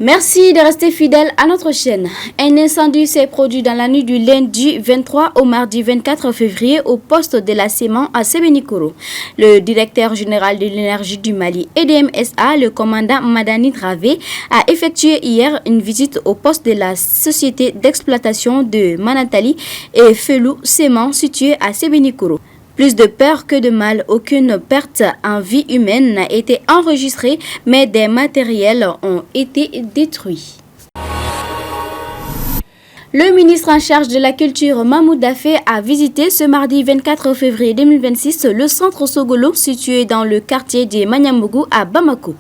Merci de rester fidèle à notre chaîne. Un incendie s'est produit dans la nuit du lundi 23 au mardi 24 février au poste de la Séman à Sébenikoro. Le directeur général de l'énergie du Mali, EDMSA, le commandant Madani Travé, a effectué hier une visite au poste de la société d'exploitation de Manatali et Felou Séman situé à Sébenikoro. Plus de peur que de mal, aucune perte en vie humaine n'a été enregistrée, mais des matériels ont été détruits. Le ministre en charge de la culture, Mahmoud Dafé, a visité ce mardi 24 février 2026 le centre Sogolo situé dans le quartier de Manyambougou à Bamako.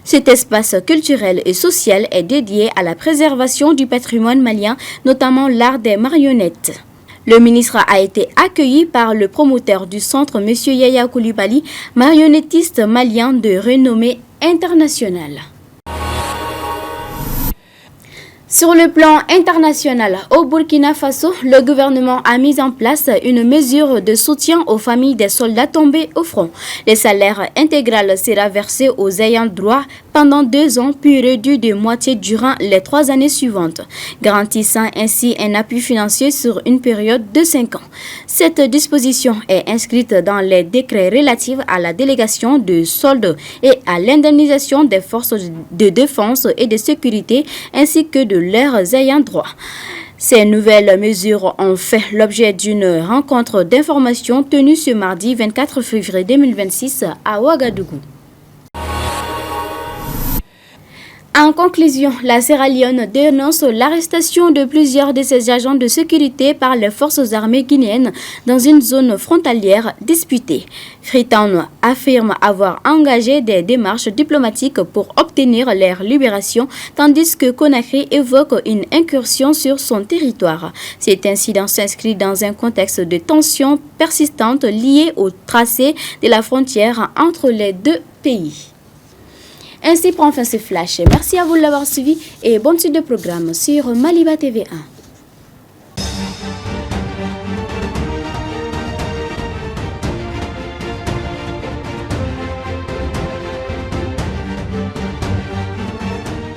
Cet espace culturel et social est dédié à la préservation du patrimoine malien, notamment l'art des marionnettes. Le ministre a été accueilli par le promoteur du centre, M. Yaya Koulibaly, marionnettiste malien de renommée internationale. Sur le plan international, au Burkina Faso, le gouvernement a mis en place une mesure de soutien aux familles des soldats tombés au front. Le salaire intégral sera versé aux ayants droit pendant 2 ans, puis réduit de moitié durant les 3 années suivantes, garantissant ainsi un appui financier sur une période de 5 ans. Cette disposition est inscrite dans les décrets relatifs à la délégation de soldes et à l'indemnisation des forces de défense et de sécurité ainsi que de leurs ayants droit. Ces nouvelles mesures ont fait l'objet d'une rencontre d'information tenue ce mardi 24 février 2026 à Ouagadougou. En conclusion, la Sierra Leone dénonce l'arrestation de plusieurs de ses agents de sécurité par les forces armées guinéennes dans une zone frontalière disputée. Freetown affirme avoir engagé des démarches diplomatiques pour obtenir leur libération, tandis que Conakry évoque une incursion sur son territoire. Cet incident s'inscrit dans un contexte de tensions persistantes liées au tracé de la frontière entre les deux pays. Ainsi prend fin ce flash. Merci à vous de l'avoir suivi et bonne suite de programme sur Maliba TV1.